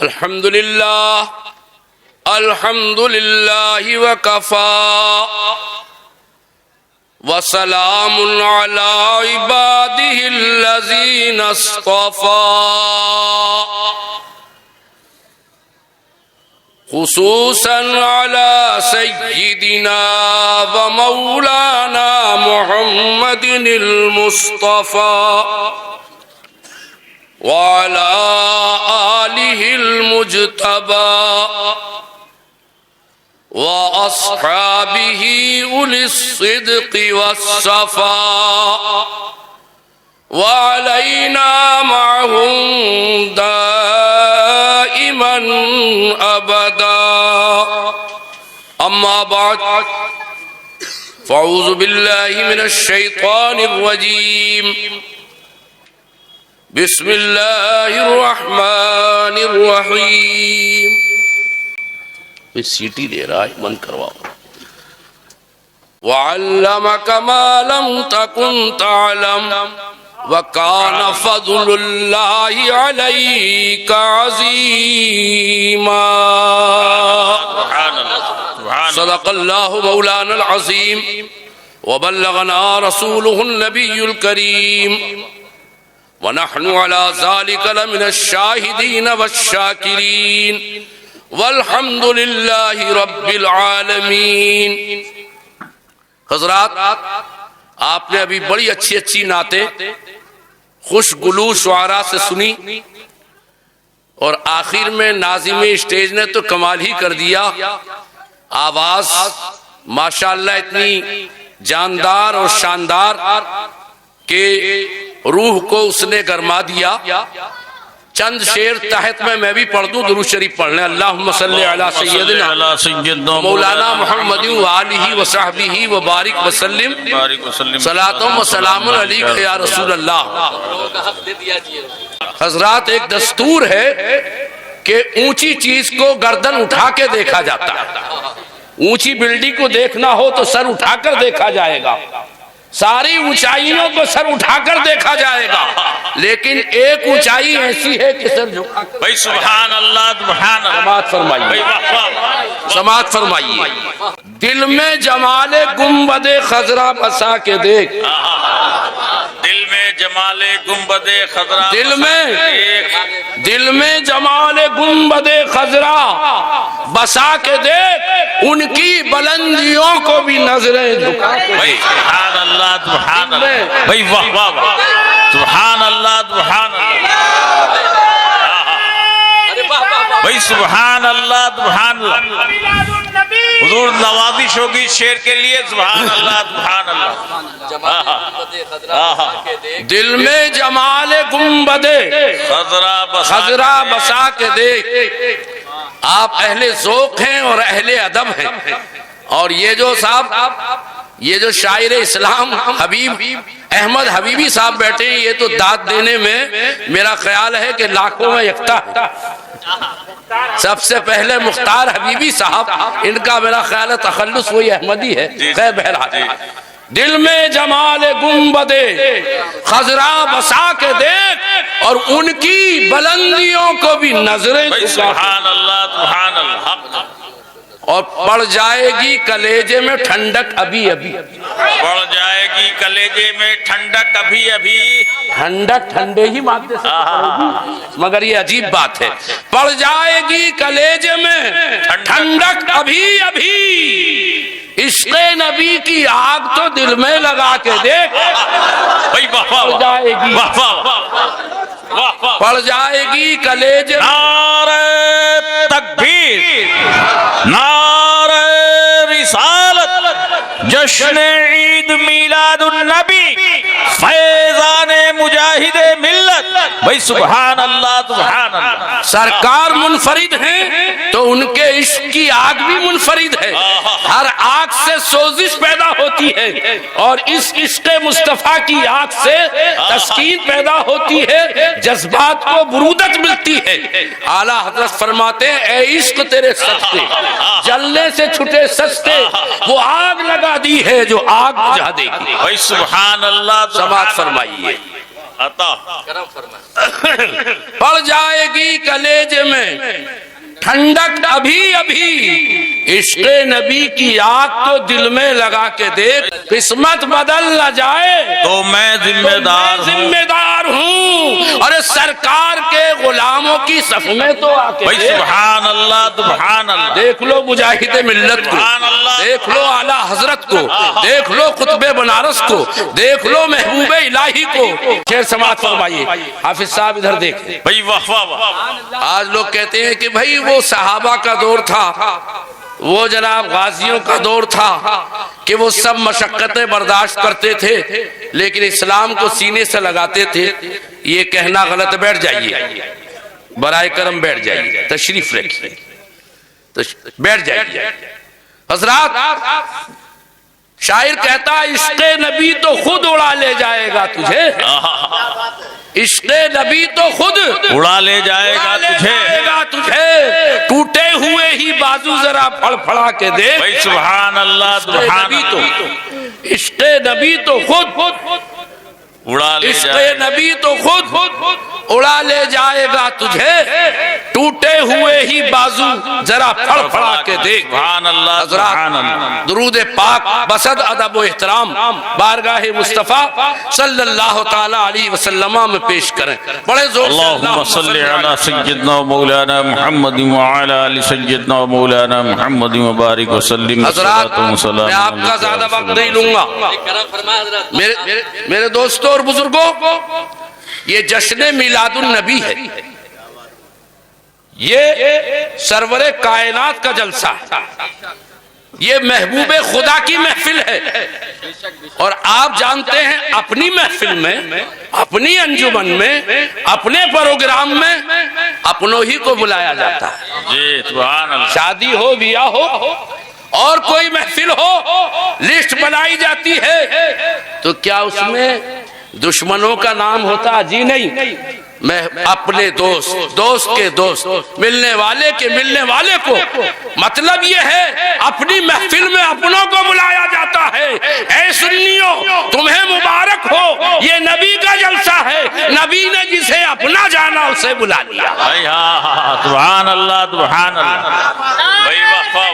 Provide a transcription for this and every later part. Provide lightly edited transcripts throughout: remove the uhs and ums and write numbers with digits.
الحمد لله وكفى وسلام على عباده الذين اصطفى خصوصا على سيدنا ومولانا محمد المصطفى وعلى آله المجتبى وأصحابه أولي الصدق والصفاء وعلينا معهم دائما أبدا. أما بعد فأعوذ بالله من الشيطان الرجيم. بسم الله الرحمن الرحيم. سیٹی دے رہا ہے، من کرواؤ. وعلمك ما لم تكن تعلم وكان فضل الله عليك عظيما. صدق الله مولانا العظيم وبلغنا رسوله النبي الكريم ونحن على ذلك لمن الشاهدين والشاكرين والحمد للہ رب العالمین. حضرات، آپ نے ابھی بڑی اچھی نعتیں خوش گلو شعراء سے سنی، اور آخر میں ناظم اسٹیج نے تو کمال ہی کر دیا. آواز ماشاءاللہ اتنی جاندار اور شاندار کہ روح کو اس نے گرما دیا. چند شعر تحت میں بھی پڑھ دوں، درود شریف پڑھ لیں. اللہم صلی علی سیدنا مولانا محمد وآلہ وصحبہ وبارک وسلم صلاۃ و سلام علیک یا رسول اللہ. حضرات، ایک دستور ہے کہ اونچی چیز کو گردن اٹھا کے دیکھا جاتا ہے. اونچی بلڈنگ کو دیکھنا ہو تو سر اٹھا کر دیکھا جائے گا، ساری اونچائیوں کو سر اٹھا کر دیکھا جائے گا، لیکن ایک اونچائی ایسی ہے کہ سر جھکا کر. بھائی سبحان اللہ، سبحان اللہ. سماعت فرمائیے، سماعت فرمائیے. دل میں جمال گنبد خضرا بسا کے دیکھ. دل میں جمال گنبد خضرا، دل میں جمال گنبد خضرا بسا کے دیکھ، ان کی بلندیوں کو بھی نظریں جھکا کے دیکھ. سبحان اللہ، سبحان اللہ. بھائی واہ واہ واہ. سبحان اللہ، سبحان اللہ. بھائی سبحان اللہ، سبحان اللہ. حضور نوازش ہوگی شعر کے لیے. سبحان اللہ، سبحان اللہ. دل میں جمال گنبد خضرا بسا کے دیکھ. آپ اہل ذوق ہیں اور اہل ادب ہیں، اور یہ جو صاحب، یہ جو شاعر اسلام حبیب احمد حبیبی صاحب بیٹھے ہیں، یہ تو داد دینے میں میرا خیال ہے کہ لاکھوں میں یکتا ہے. سب سے پہلے مختار حبیبی صاحب، ان کا میرا خیال ہے تخلص وہی احمدی ہے. خیر بہرحال، دل میں جمال گنبد خضرا بسا کے دیکھ، اور ان کی بلندیوں کو بھی نظریں. سبحان اللہ، سبحان اللہ. اور پڑ جائے گی کلیجے میں ٹھنڈک ابھی ابھی. پڑ جائے گی کلیجے میں ٹھنڈک ابھی ابھی. ٹھنڈک ٹھنڈے ہی مادے سے پڑے گی، مگر یہ عجیب بات ہے. پڑ جائے گی کلیجے میں ٹھنڈک ابھی ابھی، عشق نبی کی آگ تو دل میں لگا کے دیکھ. پڑ جائے گی، پڑ جائے گی کلیجے. نعرہ تکبیر، نعرہ رسالت، جشن عید میلاد النبی، فیضان مجاہد ملت. بھائی سبحان اللہ، سبحان اللہ. سرکار منفرد ہیں تو ان کے عشق کی آگ بھی منفرد ہے. ہر آگ سے سوزش پیدا ہوتی ہے، اور اس عشق مصطفیٰ کی آگ سے تسکین پیدا ہوتی ہے، جذبات کو برودت ملتی ہے. اعلیٰ حضرت فرماتے ہیں، اے عشق تیرے سستے جلنے سے چھٹے سستے، وہ آگ لگا دی ہے جو آگ بجھا دے گی. بھائی سبحان اللہ. سماعت فرمائیے. عطا پڑ جائے گی کلیجے میں ٹھنڈک ابھی ابھی، عشق نبی کی آگ کو دل میں لگا کے دیکھ، قسمت بدل نہ جائے تو میں ذمہ دار ہوں، اور سرکار کے غلاموں کی صف میں تو آ کے بھائی سبحان اللہ سبحان اللہ، دیکھ لو مجاہد ملت کو، دیکھ لو اعلیٰ حضرت کو، دیکھ لو قطب بنارس کو، دیکھ لو محبوب الہی کو۔ شعر سماعت فرمائیے، حافظ صاحب ادھر دیکھیں بھائی واہ واہ واہ۔ آج لوگ کہتے ہیں کہ بھائی وہ صحابہ کا دور تھا، وہ جناب غازیوں کا دور تھا کہ وہ سب مشقتیں برداشت کرتے تھے لیکن اسلام کو سینے سے لگاتے تھے۔ یہ کہنا غلط، بیٹھ جائیے برائے کرم، بیٹھ جائیے، تشریف رکھیے، بیٹھ جائیے حضرات۔ شاعر کہتا عشق نبی تو خود اڑا لے جائے گا تجھے، عشق نبی تو خود اڑا لے جائے گا تجھے، ٹوٹے ہوئے ہی بازو ذرا پھڑ پھڑا کے دے۔ بھائی سبحان اللہ سبحان اللہ، عشق نبی تو خود اڑا لے عشق جائے نبی تو خود اڑا لے جائے گا تجھے، ٹوٹے ہوئے ہی بازو ذرا پھڑ پھڑا کے دیکھ۔ سبحان اللہ سبحان اللہ۔ حضرات درود پاک بسد ادب و احترام بارگاہ مصطفیٰ صلی اللہ تعالی علیہ وسلم میں پیش کریں، بڑے زور سے اللہم صلی علی سیدنا و مولانا محمد وعلی آل سیدنا و مولانا محمد وبارک وسلم۔ حضرات میں آپ کا زیادہ وقت نہیں لوں گا، میرے دوستوں اور بزرگوں، یہ جشن میلاد النبی ہے، یہ سرور کائنات کا جلسہ ہے، یہ محبوب خدا کی محفل ہے، اور آپ جانتے ہیں اپنی محفل میں، اپنی انجمن میں، اپنے پروگرام میں اپنوں ہی کو بلایا جاتا ہے۔ جی سبحان اللہ۔ شادی ہو، بیاہ ہو اور کوئی محفل ہو، لسٹ بنائی جاتی ہے تو کیا اس میں دشمنوں کا نام ہوتا؟ جی نہیں، میں اپنے دوست کے دوست، ملنے والے کے ملنے والے کو، مطلب یہ ہے اپنی محفل میں اپنوں کو بلایا جاتا ہے۔ اے سنیو تمہیں مبارک ہو، یہ نبی کا جلسہ ہے، نبی نے جسے اپنا جانا اسے بلا لیا۔ بھائی ہاں سبحان اللہ سبحان اللہ۔ بھائی واہ واہ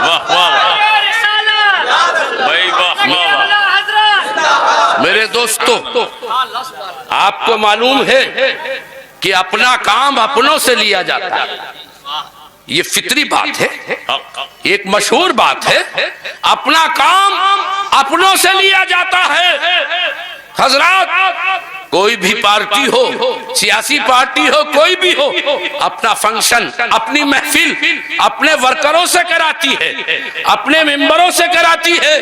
واہ واہ، بھائی واہ واہ۔ میرے دوستو آپ کو معلوم ہے کہ اپنا کام اپنوں سے لیا جاتا ہے، یہ فطری بات ہے، ایک مشہور بات ہے، اپنا کام اپنوں سے لیا جاتا ہے۔ حضرات کوئی بھی پارٹی ہو، سیاسی پارٹی ہو، کوئی بھی ہو، اپنا فنکشن، اپنی محفل اپنے ورکروں سے کراتی ہے، اپنے ممبروں سے کراتی ہے،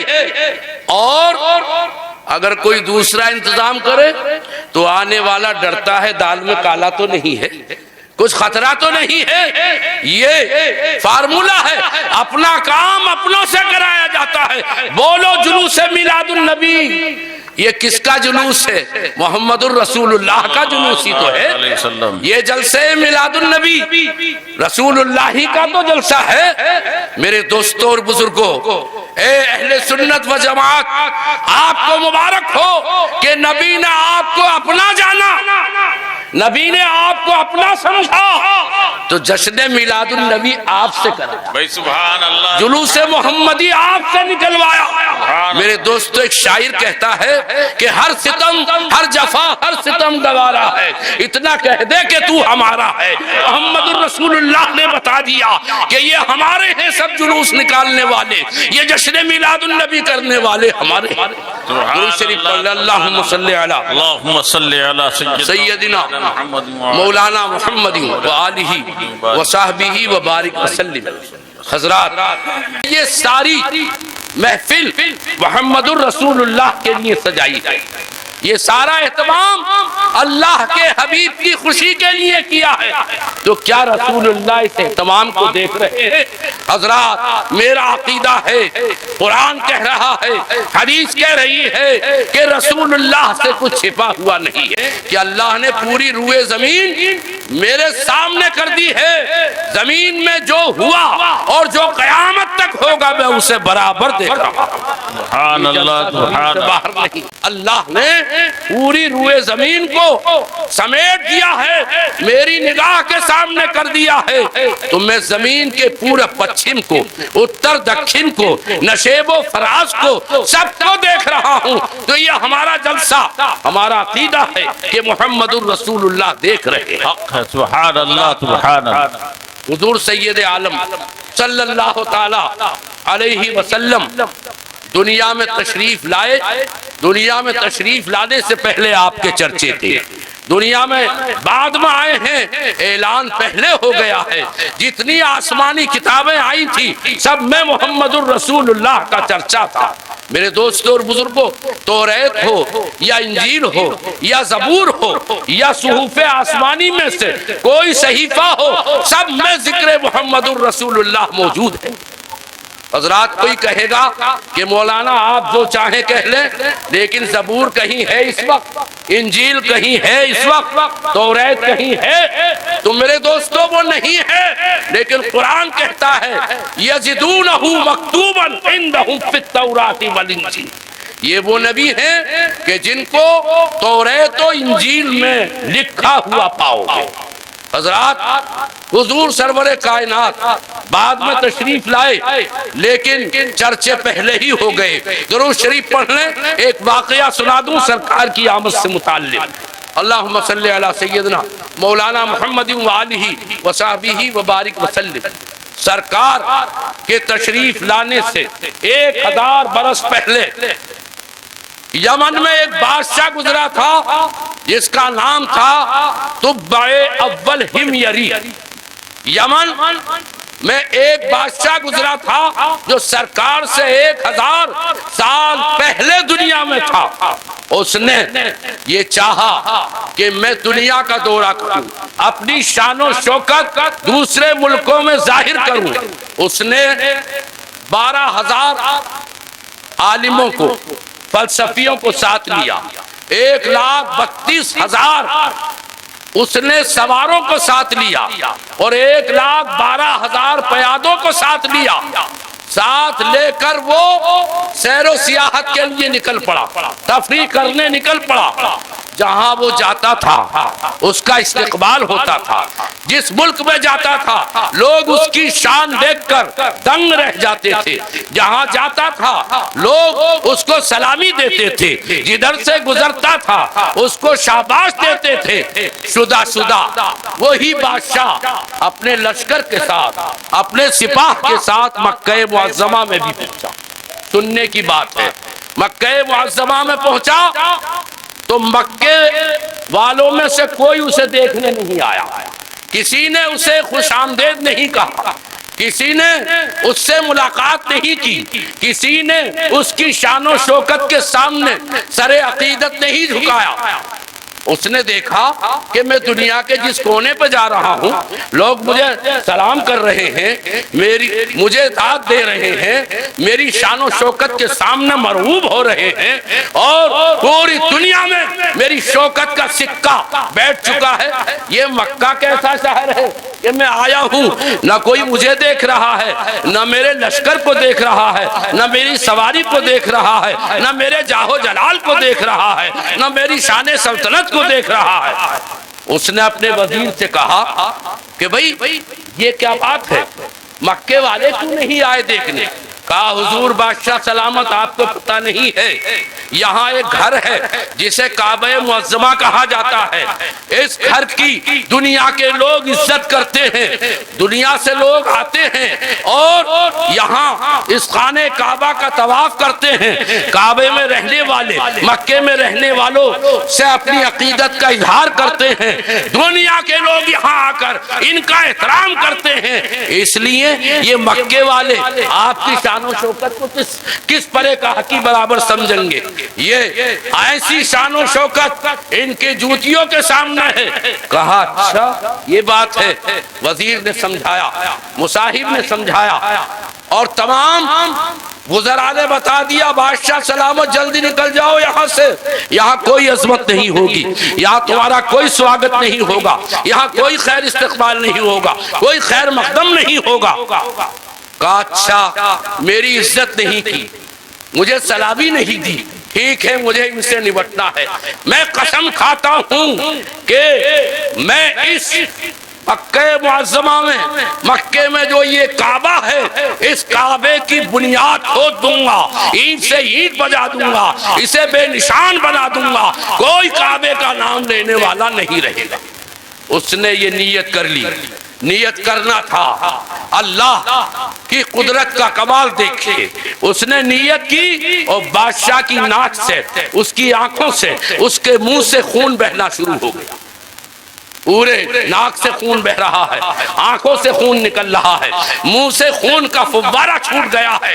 اور اگر کوئی دوسرا انتظام کرے تو آنے والا ڈرتا ہے دال میں کالا تو نہیں ہے، کچھ خطرہ تو نہیں ہے۔ یہ فارمولا ہے، اپنا کام اپنوں سے کرایا جاتا ہے۔ بولو جلوس میلاد النبی، یہ کس کا جلوس ہے؟ محمد الرسول اللہ کا جلوس ہی تو ہے۔ یہ جلسے میلاد النبی رسول اللہ کا تو جلسہ ہے۔ میرے دوستوں اور بزرگوں، اے اہل سنت و جماعت، آپ کو مبارک ہو کہ نبی نے آپ کو اپنا جانا، نبی نے آپ کو اپنا سمجھا، تو جشن میلاد النبی آپ سے کرا، بھائی سبحان اللہ، جلوس محمدی آپ سے نکلوایا۔ میرے دوستو ایک شاعر کہتا ہے کہ ہر ستم، ہر جفا، ہر ستم گوارا ہے، اتنا کہہ دے کہ تو ہمارا ہے۔ محمد الرسول اللہ نے بتا دیا کہ یہ ہمارے ہیں سب جلوس نکالنے والے، یہ جشن میلاد النبی کرنے والے ہمارے۔ درود شریف پڑھ لیں، اللہم صلی علی اللہم صلی علی سیدنا مولانا محمد وآلہ وصحبہ وبارک وسلم۔ حضرات یہ ساری محفل محمد الرسول اللہ کے لیے سجائی گئی، یہ سارا اہتمام اللہ کے حبیب کی خوشی کے لیے کیا ہے، تو کیا رسول اللہ اس اہتمام کو دیکھ رہے ہیں؟ حضرات میرا عقیدہ ہے، قرآن کہہ رہا ہے، حدیث کہہ رہی ہے کہ رسول اللہ سے کچھ چھپا ہوا نہیں ہے، کہ اللہ نے پوری روئے زمین میرے سامنے کر دی ہے، زمین میں جو ہوا اور جو قیامت تک ہوگا میں اسے برابر دیکھ رہا ہوں۔ سبحان اللہ سبحان اللہ۔ باہر نہیں، اللہ نے پوری روئے زمین کو سمیٹ دیا ہے، میری نگاہ کے سامنے کر دیا ہے، تو میں زمین کے پورے پچھم کو، اتر دکھن کو، نشیب و فراز کو، سب کو دیکھ رہا ہوں۔ تو یہ ہمارا جلسہ، ہمارا عقیدہ ہے کہ محمد الرسول اللہ دیکھ رہے ہیں۔ حق ہے، سبحان اللہ سبحان اللہ۔ حضور سید عالم صلی اللہ تعالی علیہ وسلم دنیا میں تشریف لائے، دنیا میں تشریف لانے سے پہلے آپ کے چرچے تھے، دنیا میں بعد میں آئے ہیں، اعلان پہلے ہو گیا ہے۔ جتنی آسمانی کتابیں آئی تھی سب میں محمد الرسول اللہ کا چرچا تھا۔ میرے دوستوں اور بزرگوں، توریت ہو یا انجیل ہو یا زبور ہو یا صحف آسمانی میں سے کوئی صحیفہ ہو، سب میں ذکر محمد الرسول اللہ موجود ہے۔ حضرات کوئی کہے گا کہ مولانا آپ جو چاہیں کہہ لیں، لیکن زبور کہیں ہے اس وقت، انجیل کہیں ہے اس وقت، توریت کہیں ہے، تو میرے دوستوں وہ نہیں ہے، لیکن قرآن کہتا ہے یجدونہ مکتوبا عندہم فی التوراۃ والانجیل، یہ وہ نبی ہیں کہ جن کو توریت و انجیل میں لکھا ہوا پاؤ گے۔ حضرات، حضور سرور کائنات بعد میں تشریف لائے، لیکن چرچے پہلے ہی ہو گئے۔ درود شریف پڑھ لیں، ایک واقعہ سنا دوں سرکار کی آمد سے متعلق۔ اللہم صلی علی سیدنا مولانا محمد وآلہ وصحبہ وبارک وسلم۔ سرکار کے تشریف لانے سے 1000 برس پہلے یمن میں ایک بادشاہ گزرا تھا جس کا نام تھا تبع اول ہمیری۔ یمن میں ایک بادشاہ گزرا تھا جو سرکار سے 1000 سال پہلے دنیا میں تھا۔ اس نے یہ چاہا کہ میں دنیا کا دورہ کروں، اپنی شان و شوکت دوسرے ملکوں میں ظاہر کروں۔ اس نے 12000 عالموں کو، فلسفیوں کو ساتھ لیا، 1,32,000 اس نے سواروں کو ساتھ لیا، اور 1,12,000 پیادوں کو ساتھ لیا۔ ساتھ لے کر وہ سیر و سیاحت کے لیے نکل پڑا، تفریح کرنے نکل پڑا۔ جہاں وہ جاتا تھا اس کا استقبال ہوتا تھا، جس ملک میں جاتا تھا لوگ اس کی شان دیکھ کر دنگ رہ جاتے تھے، جہاں جاتا تھا لوگ اس کو سلامی دیتے تھے، جدھر سے گزرتا تھا اس کو شاباش دیتے تھے۔ شدہ وہی بادشاہ اپنے لشکر کے ساتھ، اپنے سپاہ کے ساتھ مکہ معظمہ میں بھی پہنچا۔ سننے کی بات ہے، مکہ معظمہ میں پہنچا تو مکے والوں میں سے کوئی اسے دیکھنے نہیں آیا، کسی نے اسے خوش آمدید نہیں کہا، کسی نے اس سے ملاقات نہیں کی، کسی نے اس کی شان و شوکت کے سامنے سر عقیدت نہیں جھکایا۔ اس نے دیکھا کہ میں دنیا کے جس کونے پہ جا رہا ہوں لوگ مجھے سلام کر رہے ہیں، مجھے داد دے رہے ہیں، میری شان و شوکت کے سامنے مرغوب ہو رہے ہیں، اور پوری دنیا میں میری شوکت کا سکہ بیٹھ چکا ہے۔ یہ مکہ کیسا شہر ہے کہ میں آیا ہوں، نہ کوئی مجھے دیکھ رہا ہے، نہ میرے لشکر کو دیکھ رہا ہے، نہ میری سواری کو دیکھ رہا ہے، نہ میرے جاہ و جلال کو دیکھ رہا ہے، نہ میری شان سلطنت کو دیکھ رہا ہے۔ اس نے اپنے وزیر سے کہا کہ بھئی یہ کیا بات ہے، مکے والے کیوں نہیں آئے دیکھنے؟ کہا حضور بادشاہ سلامت، آپ کو پتہ نہیں ہے یہاں ایک گھر ہے جسے کعبہ معظمہ کہا جاتا ہے، اس گھر کی دنیا کے لوگ عزت کرتے ہیں، دنیا سے لوگ آتے ہیں اور یہاں اس خانہ کعبہ کا طواف کرتے ہیں، کعبے میں رہنے والے، مکے میں رہنے والوں سے اپنی عقیدت کا اظہار کرتے ہیں، دنیا کے لوگ یہاں آ کر ان کا احترام کرتے ہیں، اس لیے یہ مکے والے آپ کی شان و شوکت کو کس پرے کا حقی برابر سمجھیں گے؟ یہ ایسی شان و شوکت ان کے جوتیوں کے سامنے ہے۔ کہا اچھا یہ بات ہے۔ وزیر نے سمجھایا، مصاحب نے سمجھایا، اور تمام وزراء نے بتا دیا بادشاہ سلامت جلدی نکل جاؤ یہاں سے، یہاں کوئی عظمت نہیں ہوگی، یہاں تمہارا کوئی سواگت نہیں ہوگا، یہاں کوئی خیر استقبال نہیں ہوگا، کوئی خیر مقدم نہیں ہوگا۔ کہا اچھا میری عزت نہیں کی، مجھے سلابی نہیں دی، ٹھیک ہے مجھے ان سے نمٹنا ہے۔ میں قسم کھاتا ہوں کہ میں اس مکہ معظمہ میں، مکے میں جو یہ کعبہ ہے، اس کعبے کی بنیاد کھود دوں گا، اینٹ سے اینٹ بجا دوں گا، اسے بے نشان بنا دوں گا، کوئی کعبے کا نام لینے والا نہیں رہے گا۔ اس نے یہ نیت کر لی، نیت کرنا تھا۔ اللہ کی قدرت کا کمال دیکھیے، اس نے نیت کی اور بادشاہ کی ناک سے، اس کی آنکھوں سے، اس کے منہ سے خون بہنا شروع ہو گیا۔ پورے ناک سے خون بہ رہا ہے، آنکھوں سے خون نکل رہا ہے، منہ سے خون کا فوارہ چھوٹ گیا ہے۔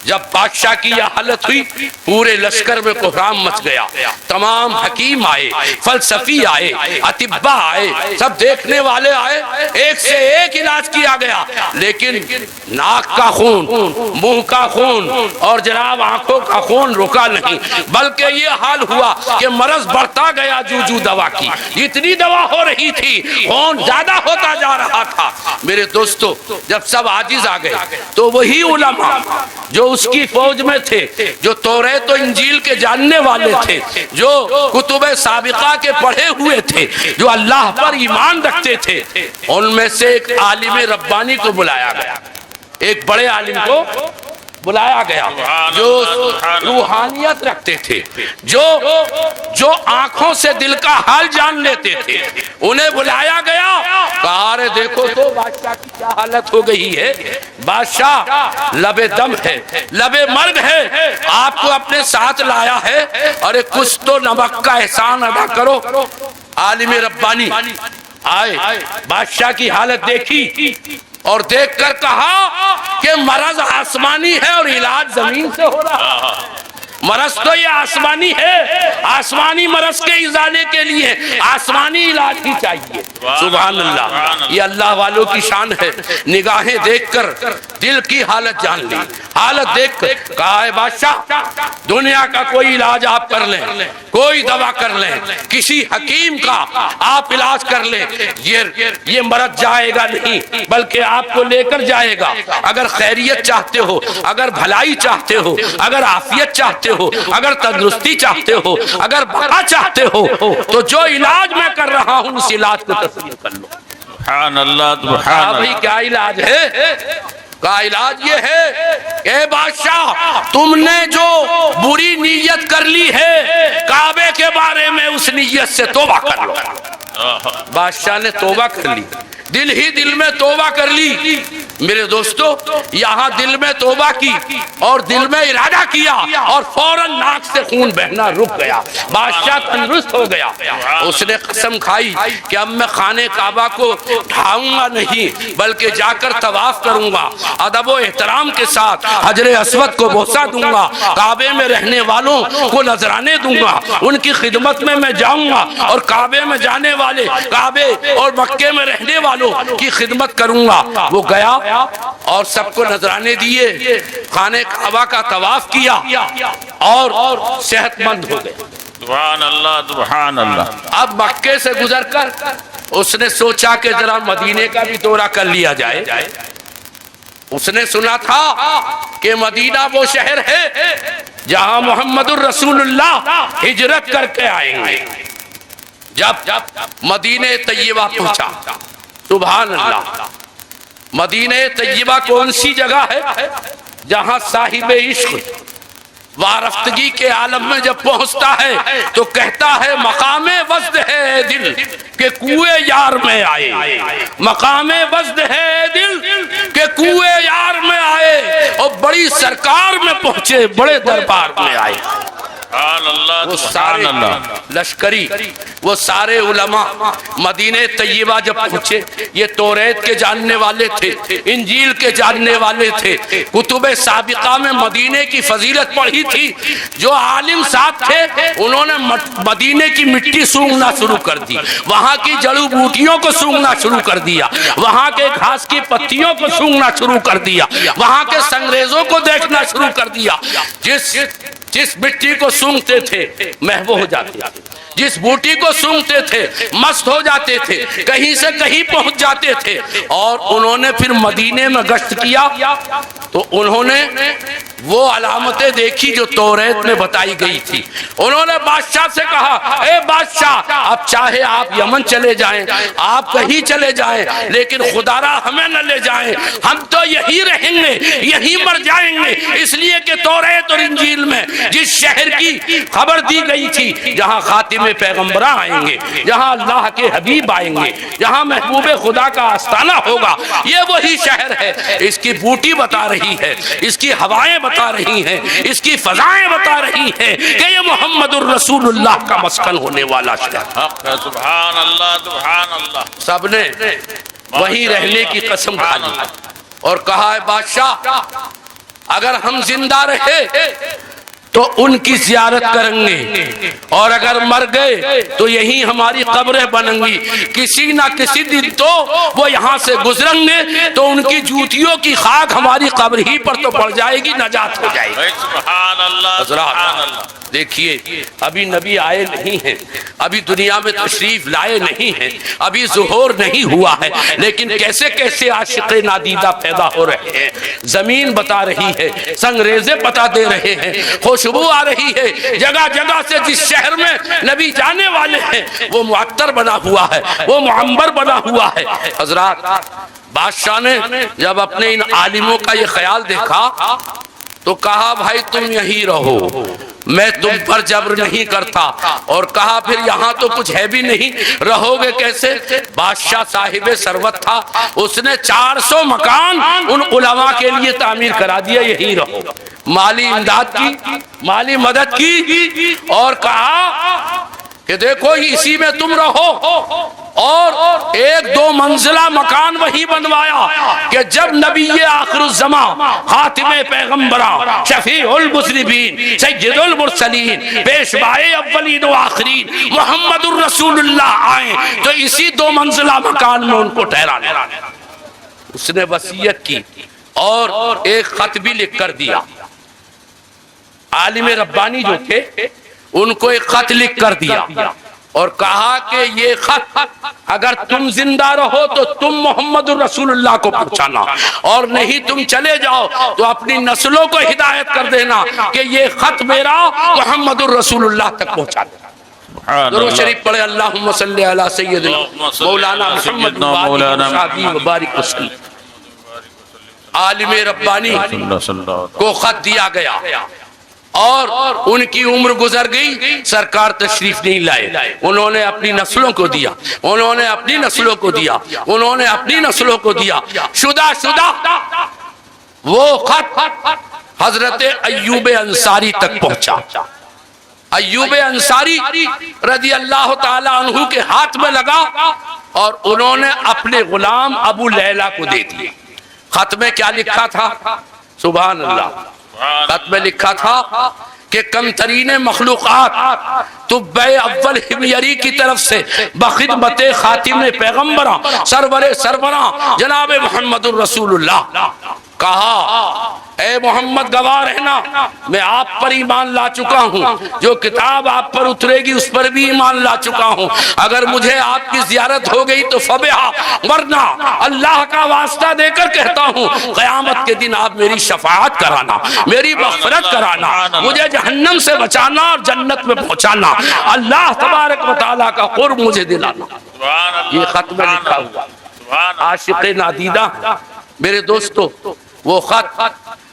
جب بادشاہ کی یہ حالت ہوئی، پورے لشکر میں کوہرام مچ گیا۔ تمام حکیم آئے، فلسفی آئے، اطباء آئے، سب دیکھنے والے آئے، ایک سے ایک علاج کیا گیا، لیکن ناک کا خون، منہ کا خون اور جناب آنکھوں کا خون رکا نہیں، بلکہ یہ حال ہوا کہ مرض بڑھتا گیا۔ جو دوا کی جتنی دوا ہو رہی تھی، خون زیادہ ہوتا جا رہا تھا۔ میرے دوستو، جب سب عاجز آ گئے تو وہی علماء جو اس کی فوج میں تھے، جو توریت و انجیل کے جاننے والے تھے، جو کتب سابقہ کے پڑھے ہوئے تھے، جو اللہ پر ایمان رکھتے تھے، ان میں سے ایک عالم ربانی کو بلایا گیا، ایک بڑے عالم کو بلایا گیا جو روحانیت رکھتے تھے، جو آنکھوں سے دل کا حال جان لیتے تھے، انہیں بلایا گیا۔ کہا رے دیکھو تو بادشاہ کی کیا حالت ہو گئی ہے، بادشاہ لبے دم ہے، لبے مرگ ہے، آپ کو اپنے ساتھ لایا ہے، اور کچھ تو نمک کا احسان ادا کرو۔ عالم ربانی آئے، بادشاہ کی حالت دیکھی اور دیکھ کر کہا کہ مرض آسمانی ہے اور علاج زمین سے ہو رہا ہے۔ مرض تو یہ آسمانی ہے، آسمانی مرض کے ازالے کے لیے آسمانی علاج ہی چاہیے۔ سبحان اللہ، یہ اللہ والوں کی شان ہے۔ نگاہیں دیکھ کر دل کی حالت جان لی، حالت دیکھ کر کہا ہے بادشاہ دنیا کا کوئی علاج آپ کر لیں، کوئی دوا کر لیں، کسی حکیم کا آپ علاج کر لیں، یہ مرض جائے گا نہیں بلکہ آپ کو لے کر جائے گا۔ اگر خیریت چاہتے ہو، اگر بھلائی چاہتے ہو، اگر عافیت چاہتے ہو، اگر تندرستی چاہتے ہو، اگر بقا چاہتے ہو، تو جو علاج میں کر رہا ہوں اس علاج کو تسلیم کر لو۔ سبحان اللہ، سبحان اللہ۔ بھائی کیا علاج ہے؟ کا علاج یہ ہے کہ بادشاہ تم نے جو بری نیت کر لی ہے کعبے کے بارے میں، اس نیت سے توبہ کر لو۔ بادشاہ نے توبہ کر لی، دل ہی دل میں توبہ کر لی۔ میرے دوستو، یہاں دل میں توبہ کی اور دل میں ارادہ کیا اور فوراً ناک سے خون بہنا رک گیا، بادشاہ تندرست ہو گیا۔ اس نے قسم کھائی کہ اب میں خانہ کعبہ کو ڈھاؤں گا نہیں بلکہ جا کر طواف کروں گا، ادب و احترام کے ساتھ حجر اسود کو بوسہ دوں گا، کعبے میں رہنے والوں کو نذرانے دوں گا، ان کی خدمت میں میں جاؤں گا اور کعبے میں جانے والے، کعبے اور مکے میں رہنے والوں کی خدمت کروں گا۔ وہ گیا اور سب کو نذرانے دیے، خانہ کعبہ کا طواف کیا اور صحت مند ہو گئے۔ سبحان اللہ، سبحان اللہ۔ اب مکے سے گزر کر اس نے سوچا کہ ذرا مدینے کا بھی دورہ کر لیا جائے۔ اس نے سنا تھا کہ مدینہ وہ شہر ہے جہاں محمد الرسول اللہ ہجرت کر کے آئیں گے۔ جب مدینہ طیبہ پہنچا، سبحان اللہ، مدینہ طیبہ کون سی جگہ ہے جہاں صاحب عشق وارفتگی کے عالم میں جب پہنچتا ہے تو کہتا ہے مقام وزد ہے دل کہ کوئے یار میں آئے، مقام وزد ہے دل کہ کوئے یار میں آئے، اور بڑی سرکار میں پہنچے، بڑے دربار میں آئے۔ وہ سارے لشکری، وہ سارے علماء مدینہ طیبہ جب پہنچے، یہ توریت کے جاننے والے تھے، انجیل کے جاننے والے تھے، کتب سابقہ میں مدینے کی فضیلت پڑھی تھی۔ جو عالم ساتھ تھے انہوں نے مدینے کی مٹی سونگنا شروع کر دی، وہاں کی جڑی بوٹیوں کو سونگنا شروع کر دیا، وہاں کے گھاس کی پتیوں کو سونگنا شروع کر دیا، وہاں کے سنگریزوں کو دیکھنا شروع کر دیا۔ جس مٹی کو سونگتے تھے محو ہو جاتے تھے، جس بوٹی کو سونگتے تھے مست ہو جاتے تھے، کہیں سے کہیں پہنچ جاتے تھے۔ اور انہوں نے پھر مدینے میں گشت کیا تو انہوں نے وہ علامتیں دیکھی جو توریت میں بتائی گئی تھی. انہوں نے بادشاہ سے کہا اے بادشاہ اب چاہے آپ یمن چلے جائیں, آپ کہیں چلے جائیں, لیکن خدا را ہمیں نہ لے جائیں, ہم تو یہی رہیں گے, یہی مر جائیں گے, اس لیے کہ توریت اور انجیل میں جس شہر کی خبر دی گئی تھی جہاں خاتم پیغمبراں آئیں گے, جہاں اللہ کے حبیب آئیں گے, جہاں محبوب خدا کا آستانہ ہوگا, یہ وہی شہر ہے. اس کی بوٹی بتا رہی ہے, اس کی ہوائیں بتا رہی ہیں, اس کی فضائیں بتا رہی ہیں کہ یہ محمد الرسول اللہ کا مسکن ہونے والا شہر. سبحان اللہ سبحان اللہ. سب نے وہیں رہنے کی قسم کھا لی اور کہا ہے بادشاہ اگر ہم زندہ رہے تو ان کی زیارت کریں گے, اور اگر مر گئے تو یہی ہماری قبریں بنیں گی, کسی نہ کسی دن تو وہ یہاں سے گزریں گے تو ان کی جوتیوں کی خاک ہماری قبر ہی پر تو پڑ جائے گی, نجات ہو جائے گی. سبحان اللہ سبحان اللہ. دیکھیے ابھی نبی آئے نہیں ہیں, ابھی دنیا میں تشریف لائے نہیں ہیں, ابھی ظہور نہیں ہوا ہے, لیکن کیسے کیسے عاشق نادیدہ پیدا ہو رہے ہیں. زمین بتا رہی ہے, سنگریزے بتا دے رہے ہیں, خوشبو آ رہی ہے جگہ جگہ سے. جس شہر میں نبی جانے والے ہیں وہ معطر بنا ہوا ہے, وہ معمر بنا ہوا ہے. حضرات بادشاہ نے جب اپنے ان عالموں کا یہ خیال دیکھا تو کہا بھائی تم یہیں رہو, میں تم پر جبر نہیں کرتا, اور کہا پھر یہاں تو کچھ ہے بھی نہیں, رہو گے کیسے؟ بادشاہ صاحب ثروت تھا, اس نے 400 مکان ان علماء کے لیے تعمیر کرا دیا, یہیں رہو. مالی امداد کی, مالی مدد کی, اور کہا کہ دیکھو اسی میں تم رہو, اور 1-2 منزلہ مکان وہی بنوایا کہ جب نبی آخر الزمان خاتم پیغمبراں شفیع المذنبین سید المرسلین پیشوائے اولین و آخرین محمد الرسول اللہ آئیں تو اسی 2 منزلہ مکان میں ان کو ٹھہرانے. اس نے وصیت کی اور ایک خط بھی لکھ کر دیا. عالم ربانی جو تھے ان کو ایک خط لکھ کر دیا اور کہا کہ یہ خط اگر تم زندہ رہو تو تم محمد الرسول اللہ کو پہنچانا, اور نہیں تم چلے جاؤ تو اپنی نسلوں کو ہدایت کر دینا کہ یہ خط میرا محمد الرسول اللہ تک پہنچا دینا. درود شریف پڑھے اللہم صلی علی سیدنا مولانا محمد وبارک وسلم. عالم ربانی کو خط دیا گیا اور ان کی عمر گزر گئی, سرکار تشریف نہیں لائے. انہوں نے اپنی نسلوں کو دیا, انہوں نے اپنی نسلوں کو دیا, انہوں نے اپنی نسلوں کو دیا. شدہ وہ خط حضرت ایوب انصاری تک پہنچا. ایوب انصاری رضی اللہ تعالی عنہ کے ہاتھ میں لگا اور انہوں نے اپنے غلام ابو لیلہ کو دے دی. خط میں کیا لکھا تھا؟ سبحان اللہ. خط میں لکھا تھا کہ کم ترین مخلوقات طب اول حمیری کی طرف سے بخدمت خاتم پیغمبراں سروراں جناب محمد الرسول اللہ. کہا اے محمد گواہ رہنا میں آپ پر ایمان لا چکا ہوں, جو کتاب آپ پر اترے گی اس پر بھی ایمان لا چکا ہوں. اگر مجھے آپ کی زیارت ہو گئی تو فبہا, ورنہ اللہ کا واسطہ دے کر کہتا ہوں قیامت کے دن آپ میری شفاعت کرانا, میری مغفرت کرانا, مجھے جہنم سے بچانا اور جنت میں پہنچانا, اللہ تبارک و تعالیٰ کا قرب مجھے دلانا. یہ خط میں لکھا ہوا. عاشق نادیدہ میرے دوستو, وہ خط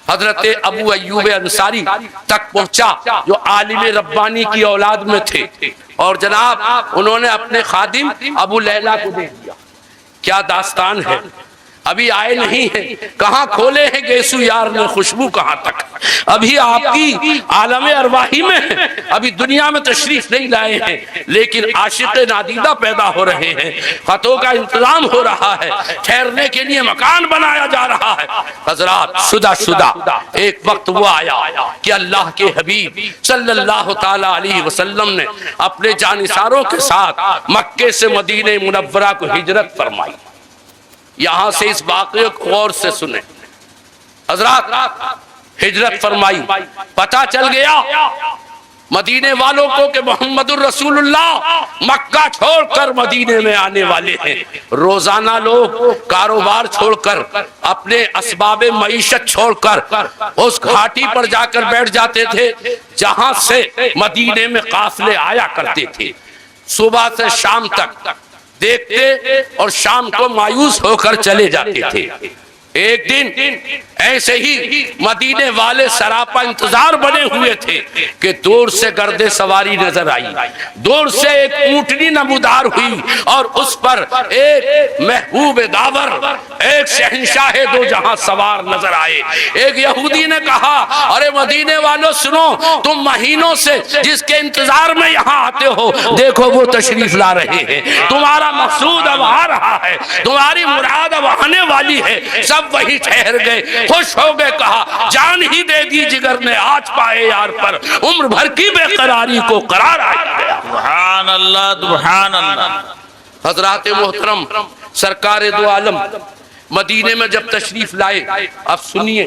حضرت ابو ایوب انصاری تک پہنچا جو عالم ربانی کی اولاد میں تھے, اور جناب انہوں نے اپنے خادم ابو لیلہ کو دے دیا. کیا داستان ہے, ابھی آئے نہیں ہیں, کہاں کھولے ہیں گیسو یار نے خوشبو کہاں تک, ابھی آپ کی عالم ارواحی میں ہیں, ابھی دنیا میں تشریف نہیں لائے ہیں, لیکن عاشق نادیدہ پیدا ہو رہے ہیں, خطوں کا انتظام ہو رہا ہے, ٹھہرنے کے لیے مکان بنایا جا رہا ہے. حضرات شدہ ایک وقت وہ آیا کہ اللہ کے حبیب صلی اللہ تعالی علیہ وسلم نے اپنے جانثاروں کے ساتھ مکے سے مدینہ منورہ کو ہجرت فرمائی. یہاں سے اس واقعے کو غور سے سنیں. حضرات ہجرت فرمائی, پتہ چل گیا مدینے والوں کو کہ محمد الرسول اللہ مکہ چھوڑ کر مدینے میں آنے والے ہیں۔ روزانہ لوگ کاروبار چھوڑ کر، اپنے اسباب معیشت چھوڑ کر اس گھاٹی پر جا کر بیٹھ جاتے تھے جہاں سے مدینے میں قافلے آیا کرتے تھے۔ صبح سے شام تک دیکھتے اور شام کو مایوس ہو کر چلے جاتے تھے۔ ایک دن ایسے ہی مدینے والے سراپا انتظار بنے ہوئے تھے کہ دور سے گرد سواری نظر آئی، دور سے ایک اونٹنی نمودار ہوئی اور اس پر ایک محبوب داور، ایک شہنشاہ دو جہاں سوار نظر آئے۔ ایک یہودی نے کہا، ارے مدینے والوں سنو، تم مہینوں سے جس کے انتظار میں یہاں آتے ہو، دیکھو وہ تشریف لا رہے ہیں، تمہارا مقصود اب آ رہا ہے، تمہاری مراد اب آنے والی ہے۔ سب وہی ٹھہر گئے، خوش ہو گئے، کہا جان ہی دے دی جگر نے آج پائے یار پر، عمر بھر کی بے قراری کو قرار آ گیا۔ سبحان اللہ سبحان اللہ۔ حضرات محترم، سرکار دو عالم مدینے میں جب تشریف لائے، اب سنیے،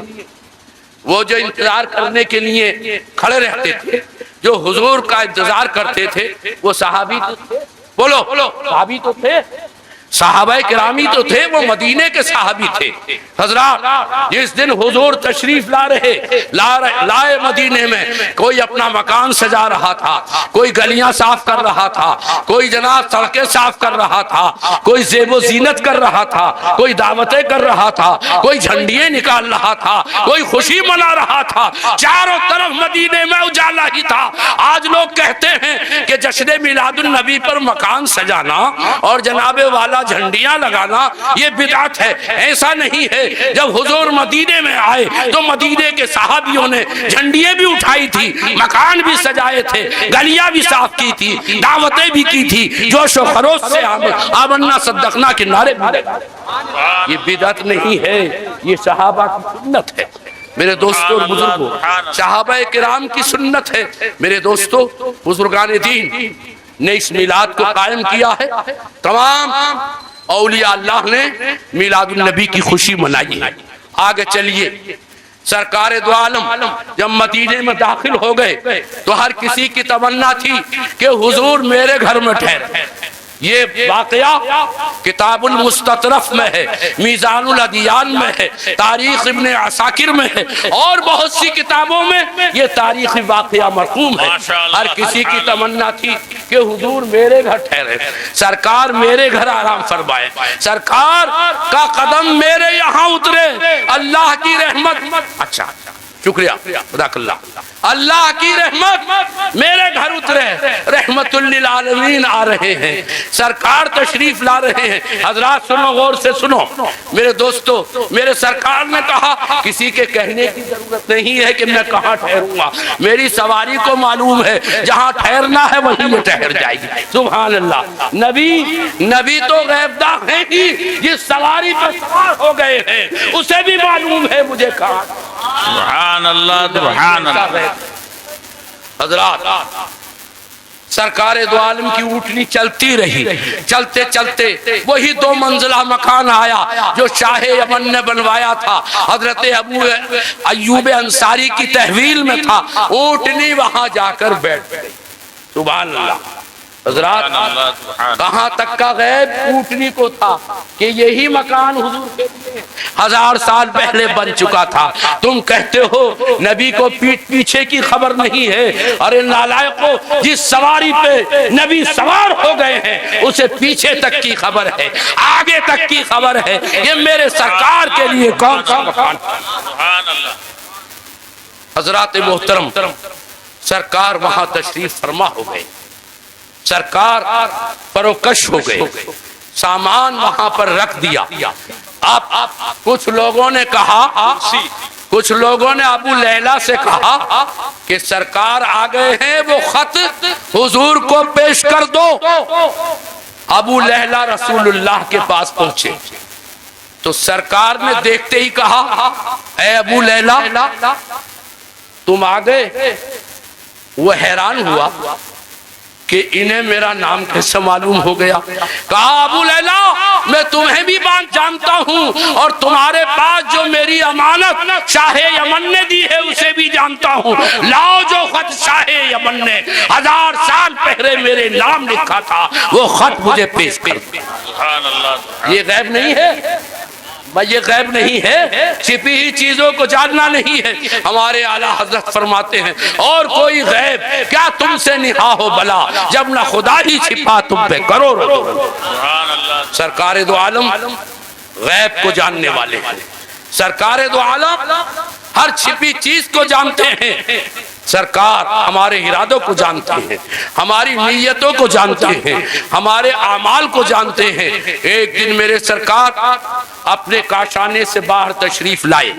وہ جو انتظار کرنے کے لیے کھڑے رہتے تھے، جو حضور کا انتظار کرتے تھے، وہ صحابی تو تھے، بولو صحابی تو تھے، صحابہ کرامی تو تھے، وہ مدینے کے صحابی تھے۔ حضرات، جس دن حضور تشریف لائے مدینے میں، کوئی اپنا مکان سجا رہا تھا، کوئی گلیاں صاف کر رہا تھا، کوئی جناب سڑکیں صاف کر رہا تھا، کوئی زیب و زینت کر رہا تھا، کوئی دعوتیں کر رہا تھا، کوئی جھنڈیاں نکال رہا تھا، کوئی خوشی منا رہا تھا، چاروں طرف مدینے میں اجالا ہی تھا۔ آج لوگ کہتے ہیں کہ جشن میلاد النبی پر مکان سجانا اور جناب والا جھنڈیاں لگانا یہ بدعت ہے۔ ایسا نہیں ہے، جب حضور مدینے میں آئے تو مدینے کے صحابیوں نے جھنڈیاں بھی اٹھائی تھی، مکان بھی سجائے تھے، گلیاں بھی صاف کی تھی، دعوتیں بھی کی تھی، جوش و خروش سے آمنا صدقنا کے نعرے بھی لگائے۔ یہ بدعت نہیں ہے، یہ صحابہ کی سنت ہے۔ میرے دوستوں اور بزرگوں، صحابہ کرام کی سنت ہے۔ میرے دوستوں، بزرگان دین نے اس میلاد کو قائم کیا ہے۔ تمام اولیاء اللہ نے میلاد النبی کی خوشی منائی ہے۔ آگے چلیے، سرکار دو عالم جب مدینے میں داخل ہو گئے تو ہر کسی کی تمنا تھی کہ حضور میرے گھر میں ٹھہرے۔ یہ واقعہ کتاب المستطرف میں ہے، میزان الادیان میں ہے، تاریخ ابن عساکر میں ہے، اور بہت سی کتابوں میں یہ تاریخی واقعہ مرقوم ہے۔ ہر کسی کی تمنا تھی کہ حضور میرے گھر ٹھہرے، سرکار میرے گھر آرام فرمائے، سرکار کا قدم میرے یہاں اترے، اللہ کی رحمت، اچھا شکریہ، جزاک اللہ، اللہ کی رحمت میرے گھر اترے، رحمت للعالمین آ رہے ہیں، سرکار تشریف لا رہے ہیں۔ حضرات سنو، غور سے سنو میرے دوستو، میرے سرکار نے کہا کسی کے کہنے کی ضرورت نہیں ہے کہ میں کہاں ٹھہروں گا، میری سواری کو معلوم ہے جہاں ٹھہرنا ہے وہیں وہ ٹھہر جائے گی۔ سبحان اللہ۔ نبی تو غیب داں ہیں ہی، جس سواری پر سوار ہو گئے ہیں اسے بھی معلوم ہے مجھے کہاں۔ سبحان اللہ سبحان اللہ۔ حضرات، سرکار دو عالم کی اونٹنی چلتی رہی، چلتے چلتے وہی دو منزلہ مکان آیا جو شاہ یمن نے بنوایا تھا، حضرت ابو ایوب انصاری کی تحویل میں تھا۔ اونٹنی وہاں جا کر بیٹھ گئی۔ سبحان اللہ۔ حضرات، کہاں تک کا غیب اونٹنی کو تھا کہ یہی مکان حضور کے لیے 1000 سال پہلے بن چکا تھا۔ تم کہتے ہو نبی کو پیٹھ پیچھے کی خبر نہیں ہے، ارے نالائقو، جس سواری پہ نبی سوار ہو گئے ہیں اسے پیچھے تک کی خبر ہے، آگے تک کی خبر ہے۔ یہ میرے سرکار کے لیے کون سا مکان؟ حضرات محترم، سرکار وہاں تشریف فرما ہو گئے، سرکار پروکش ہو گئے، سامان وہاں پر رکھ دیا۔ اب کچھ لوگوں نے کہا، کچھ لوگوں نے ابو لیلہ سے کہا کہ سرکار آ گئے ہیں، وہ خط حضور کو پیش کر دو۔ ابو لیلہ رسول اللہ کے پاس پہنچے تو سرکار نے دیکھتے ہی کہا، اے ابو لیلہ تم آ گئے؟ وہ حیران ہوا کہ انہیں میرا نام کیسے معلوم ہو گیا؟ کہا ابو لیلا میں تمہیں بھی جانتا ہوں اور تمہارے پاس جو میری امانت شاہ یمن نے دی ہے اسے بھی جانتا ہوں، لاؤ جو خط شاہ یمن نے 1000 سال پہلے میرے نام لکھا تھا وہ خط مجھے پیش کر۔ سبحان اللہ۔ یہ غیب نہیں ہے، یہ غیب نہیں ہے، چھپی ہوئی چیزوں کو جاننا نہیں ہے۔ ہمارے اعلیٰ حضرت فرماتے ہیں اور کوئی غیب کیا تم سے نہا ہو بلا جب نہ خدا ہی چھپا تم پہ کرو رو۔ سبحان اللہ۔ سرکار دو عالم غیب کو جاننے والے ہیں، سرکار دو عالم ہر چھپی چیز کو جانتے ہیں، سرکار ہمارے ارادوں کو جانتے ہیں، ہماری نیتوں کو جانتے ہیں، ہمارے اعمال کو جانتے ہیں۔ ایک دن میرے سرکار اپنے کاشانے سے باہر تشریف لائے،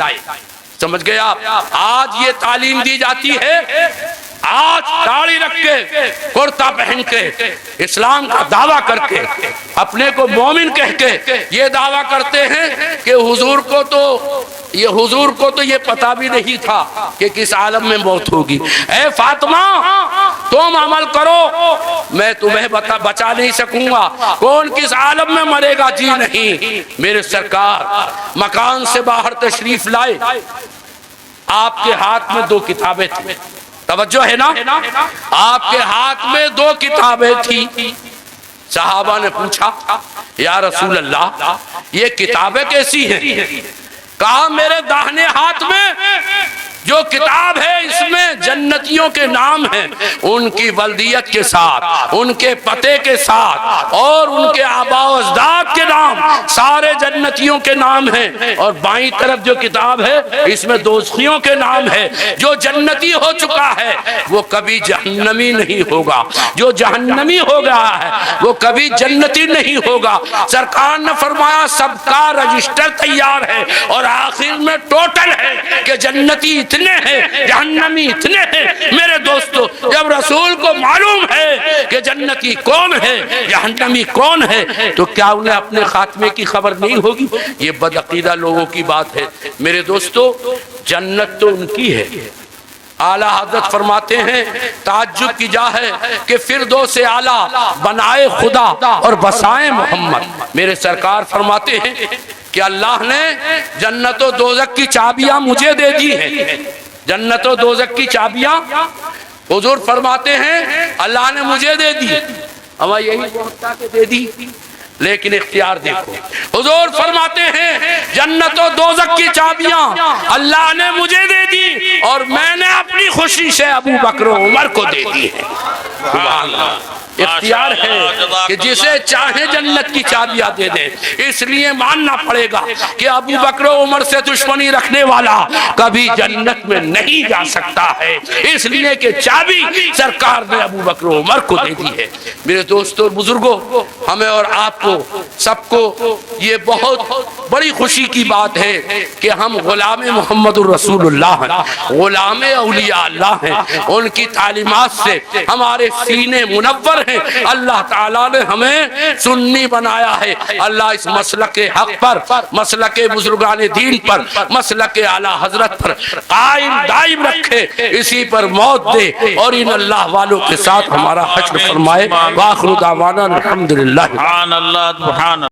سمجھ گئے آپ؟ آج یہ تعلیم دی جاتی ہے، آج داڑھی رکھ کے کرتا پہن کے اسلام کا دعویٰ کر کے اپنے کو مومن کہہ کے یہ دعویٰ کرتے ہیں کہ حضور کو تو یہ پتہ بھی نہیں تھا کہ کس عالم میں موت ہوگی۔ اے فاطمہ تم عمل کرو، میں تمہیں بچا نہیں سکوں گا، کون کس عالم میں مرے گا؟ جی نہیں۔ میرے سرکار مکان سے باہر تشریف لائے، آپ کے ہاتھ میں 2 کتابیں تھیں، توجہ ہے نا؟ آپ کے ہاتھ میں 2 کتابیں تھیں۔ صحابہ نے پوچھا یا رسول اللہ یہ کتابیں کیسی ہیں؟ کہا میرے داہنے ہاتھ میں جو کتاب ہے اس میں جنتیوں کے نام ہیں، ان کی ولدیت کے ساتھ، ان کے پتے کے ساتھ اور ان کے آباء و اجداد کے نام، سارے جنتیوں کے نام ہیں۔ اور بائیں طرف جو کتاب ہے اس میں دوزخیوں کے نام ہے۔ جو جنتی ہو چکا ہے وہ کبھی جہنمی نہیں ہوگا، جو جہنمی ہو گیا ہے وہ کبھی جنتی نہیں ہوگا۔ سرکار نے فرمایا سب کا رجسٹر تیار ہے اور آخر میں ٹوٹل ہے کہ جنتی اتنے ہیں، جہنمی اتنے ہیں۔ میرے دوستو جب رسول کو معلوم ہے کہ جنتی کون ہے جہنمی کون ہے تو کیا انہیں اپنے خاتمے کی خبر نہیں ہوگی؟ یہ بدعقیدہ لوگوں کی بات ہے۔ میرے دوستو جنت تو ان کی ہے، اعلیٰ حضرت فرماتے ہیں تعجب کی جا ہے کہ فردوس اعلیٰ بنائے خدا اور بسائے محمد۔ میرے سرکار فرماتے ہیں کہ اللہ نے جنت و دوزخ کی چابیاں مجھے دے دی ہیں، جنت و دوزخ کی چابیاں حضور فرماتے ہیں اللہ نے مجھے دے دی، ہمیں یہی پہنچا کے دے دی، لیکن اختیار دیکھو۔ حضور فرماتے ہیں جنت و دوزخ کی چابیاں اللہ نے مجھے دے دی اور میں نے اپنی خوشی سے ابو بکر و عمر کو دے دی ہے۔ سبحان اللہ۔ اختیار ہے کہ جسے چاہے جنت کی چابیاں دے دیں، اس لیے ماننا پڑے گا کہ ابو بکر و عمر سے دشمنی رکھنے والا کبھی جنت میں نہیں جا سکتا ہے، اس لیے کہ چابی سرکار نے ابو بکر و عمر کو دے دی ہے۔ میرے دوستوں اور بزرگوں ہمیں اور آپ کو سب کو یہ بہت بڑی خوشی کی بات ہے کہ ہم غلام محمد الرسول اللہ ہیں، غلام اولیاء اللہ ہیں، ان کی تعلیمات سے ہمارے سینے منور ہیں۔ اللہ تعالیٰ نے ہمیں سنی بنایا ہے۔ اللہ اس مسلک حق پر، مسلک بزرگان دین پر، مسلک اعلیٰ حضرت پر قائم دائم رکھے، اسی پر موت دے اور ان اللہ والوں کے ساتھ ہمارا حشر فرمائے۔ وآخر دعوانا الحمدللہ۔ سبحان اللہ۔